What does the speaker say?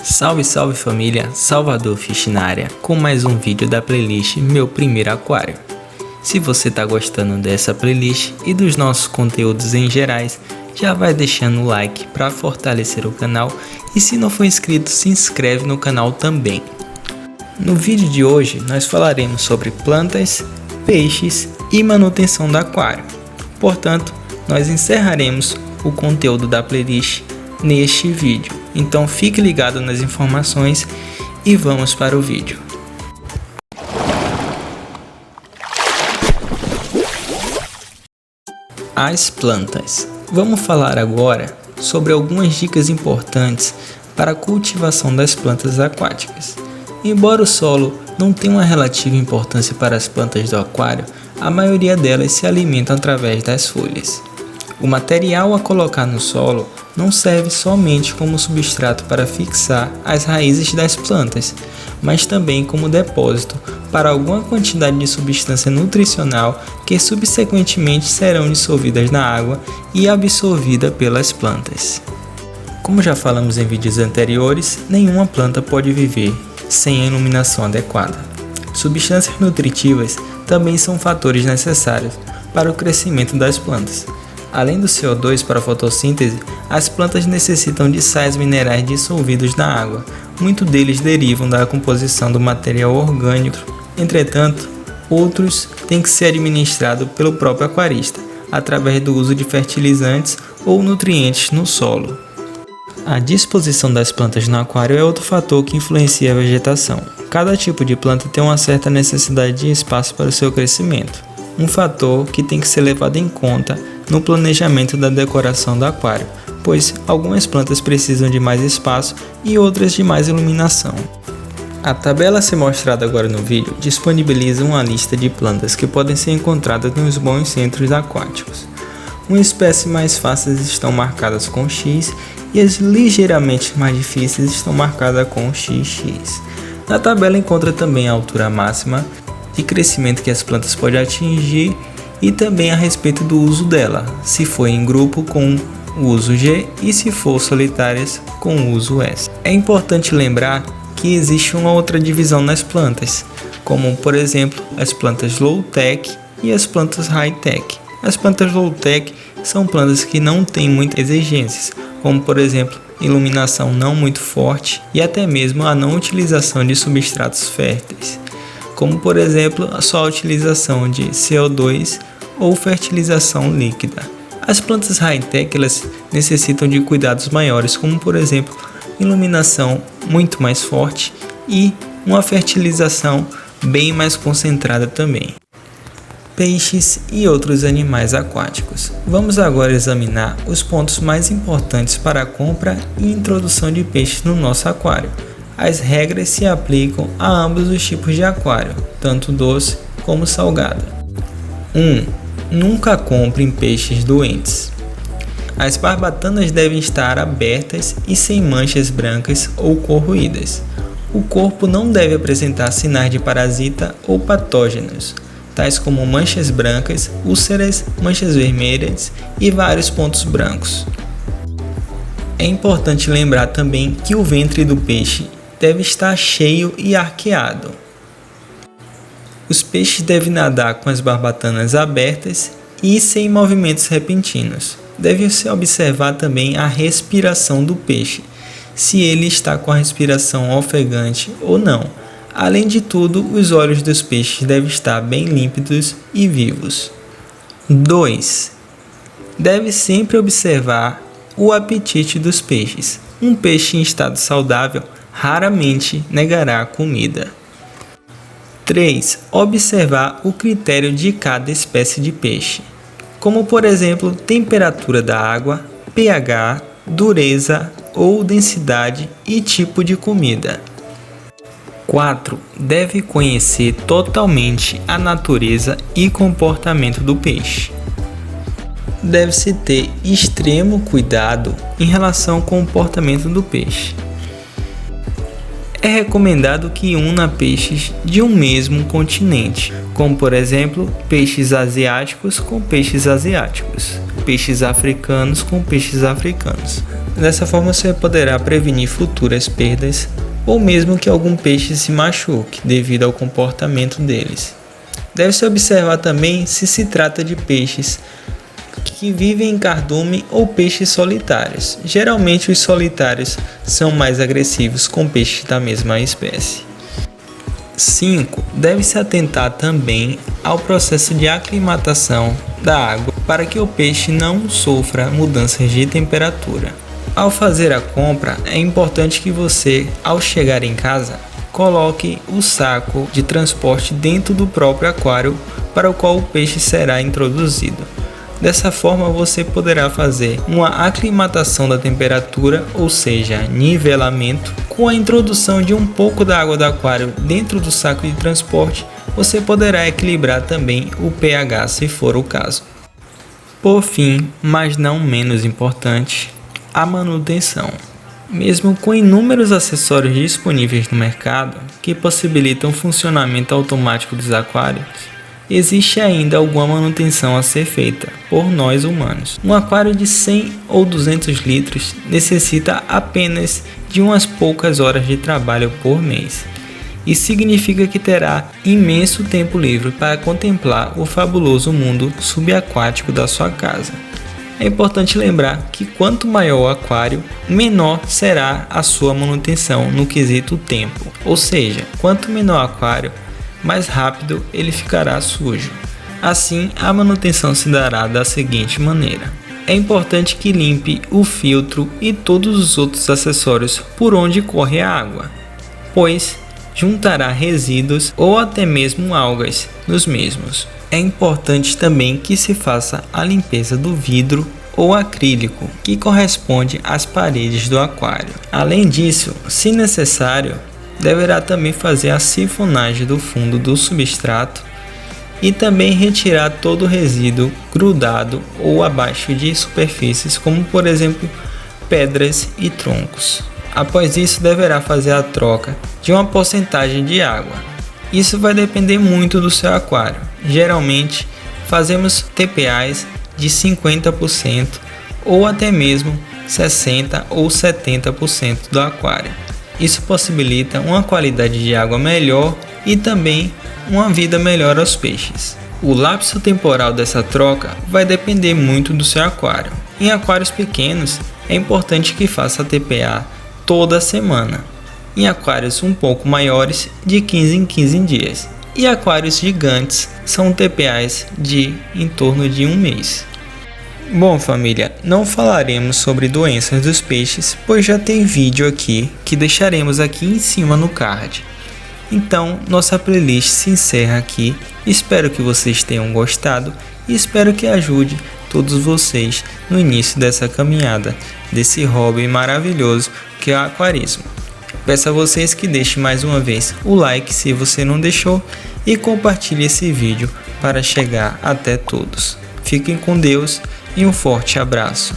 Salve, salve família, Salvador Fish na área, com mais um vídeo da playlist Meu Primeiro Aquário. Se você tá gostando dessa playlist e dos nossos conteúdos em gerais, já vai deixando o like para fortalecer o canal e se não for inscrito, se inscreve no canal também. No vídeo de hoje nós falaremos sobre plantas, peixes e manutenção do aquário. Portanto, nós encerraremos o conteúdo da playlist neste vídeo. Então fique ligado nas informações e vamos para o vídeo. As plantas. Vamos falar agora sobre algumas dicas importantes para a cultivação das plantas aquáticas. Embora o solo não tenha uma relativa importância para as plantas do aquário, a maioria delas se alimentam através das folhas. O material a colocar no solo não serve somente como substrato para fixar as raízes das plantas, mas também como depósito para alguma quantidade de substância nutricional que subsequentemente serão dissolvidas na água e absorvidas pelas plantas. Como já falamos em vídeos anteriores, nenhuma planta pode viver sem a iluminação adequada. Substâncias nutritivas também são fatores necessários para o crescimento das plantas. Além do CO2 para a fotossíntese, as plantas necessitam de sais minerais dissolvidos na água. Muitos deles derivam da composição do material orgânico. Entretanto, outros têm que ser administrados pelo próprio aquarista, através do uso de fertilizantes ou nutrientes no solo. A disposição das plantas no aquário é outro fator que influencia a vegetação. Cada tipo de planta tem uma certa necessidade de espaço para o seu crescimento, um fator que tem que ser levado em conta no planejamento da decoração do aquário, pois algumas plantas precisam de mais espaço e outras de mais iluminação. A tabela a ser mostrada agora no vídeo disponibiliza uma lista de plantas que podem ser encontradas nos bons centros aquáticos. Uma espécie mais fáceis estão marcadas com X e as ligeiramente mais difíceis estão marcadas com XX. Na tabela encontra também a altura máxima de crescimento que as plantas podem atingir e também a respeito do uso dela, se for em grupo com o uso G e se for solitárias com o uso S. É importante lembrar que existe uma outra divisão nas plantas, como por exemplo as plantas low-tech e as plantas high-tech. As plantas low-tech são plantas que não têm muitas exigências, como por exemplo iluminação não muito forte e até mesmo a não utilização de substratos férteis, como por exemplo a só utilização de CO2 ou fertilização líquida. As plantas high-tech elas necessitam de cuidados maiores, como por exemplo iluminação muito mais forte e uma fertilização bem mais concentrada também. Peixes e outros animais aquáticos. Vamos agora examinar os pontos mais importantes para a compra e introdução de peixes no nosso aquário. As regras se aplicam a ambos os tipos de aquário, tanto doce como salgado. 1. Nunca compre peixes doentes. As barbatanas devem estar abertas e sem manchas brancas ou corroídas. O corpo não deve apresentar sinais de parasita ou patógenos, tais como manchas brancas, úlceras, manchas vermelhas e vários pontos brancos. É importante lembrar também que o ventre do peixe deve estar cheio e arqueado. Os peixes devem nadar com as barbatanas abertas e sem movimentos repentinos. Deve-se observar também a respiração do peixe, se ele está com a respiração ofegante ou não. Além de tudo, os olhos dos peixes devem estar bem límpidos e vivos. 2. Deve sempre observar o apetite dos peixes. Um peixe em estado saudável raramente negará comida. 3. Observar o critério de cada espécie de peixe, como por exemplo temperatura da água, pH, dureza ou densidade e tipo de comida. 4. Deve conhecer totalmente a natureza e comportamento do peixe. Deve-se ter extremo cuidado em relação ao comportamento do peixe. É recomendado que una peixes de um mesmo continente, como por exemplo peixes asiáticos com peixes asiáticos, peixes africanos com peixes africanos. Dessa forma você poderá prevenir futuras perdas ou mesmo que algum peixe se machuque devido ao comportamento deles. Deve-se observar também se trata de peixes que vivem em cardume ou peixes solitários. Geralmente os solitários são mais agressivos com peixes da mesma espécie. 5. Deve-se atentar também ao processo de aclimatação da água para que o peixe não sofra mudanças de temperatura. Ao fazer a compra, é importante que você, ao chegar em casa, coloque o saco de transporte dentro do próprio aquário para o qual o peixe será introduzido. Dessa forma você poderá fazer uma aclimatação da temperatura, ou seja, nivelamento. Com a introdução de um pouco da água do aquário dentro do saco de transporte, você poderá equilibrar também o pH se for o caso. Por fim, mas não menos importante, a manutenção. Mesmo com inúmeros acessórios disponíveis no mercado que possibilitam o funcionamento automático dos aquários, existe ainda alguma manutenção a ser feita por nós humanos. Um aquário de 100 ou 200 litros necessita apenas de umas poucas horas de trabalho por mês. Isso significa que terá imenso tempo livre para contemplar o fabuloso mundo subaquático da sua casa. É importante lembrar que quanto maior o aquário, menor será a sua manutenção no quesito tempo. Ou seja, quanto menor o aquário, mais rápido ele ficará sujo. Assim, a manutenção se dará da seguinte maneira. É importante que limpe o filtro e todos os outros acessórios por onde corre a água, pois juntará resíduos ou até mesmo algas nos mesmos. É importante também que se faça a limpeza do vidro ou acrílico que corresponde às paredes do aquário. Além disso, se necessário, deverá também fazer a sifonagem do fundo do substrato e também retirar todo o resíduo grudado ou abaixo de superfícies, como por exemplo pedras e troncos. Após isso, deverá fazer a troca de uma porcentagem de água. Isso vai depender muito do seu aquário. Geralmente, fazemos TPAs de 50% ou até mesmo 60% ou 70% do aquário. Isso possibilita uma qualidade de água melhor e também uma vida melhor aos peixes. O lapso temporal dessa troca vai depender muito do seu aquário. Em aquários pequenos, é importante que faça a TPA toda semana. Em aquários um pouco maiores, de 15 em 15 dias. E aquários gigantes são TPAs de em torno de um mês. Bom família, não falaremos sobre doenças dos peixes, pois já tem vídeo aqui que deixaremos aqui em cima no card. Então, nossa playlist se encerra aqui. Espero que vocês tenham gostado e espero que ajude todos vocês no início dessa caminhada, desse hobby maravilhoso que é o aquarismo. Peço a vocês que deixem mais uma vez o like se você não deixou e compartilhe esse vídeo para chegar até todos. Fiquem com Deus e um forte abraço.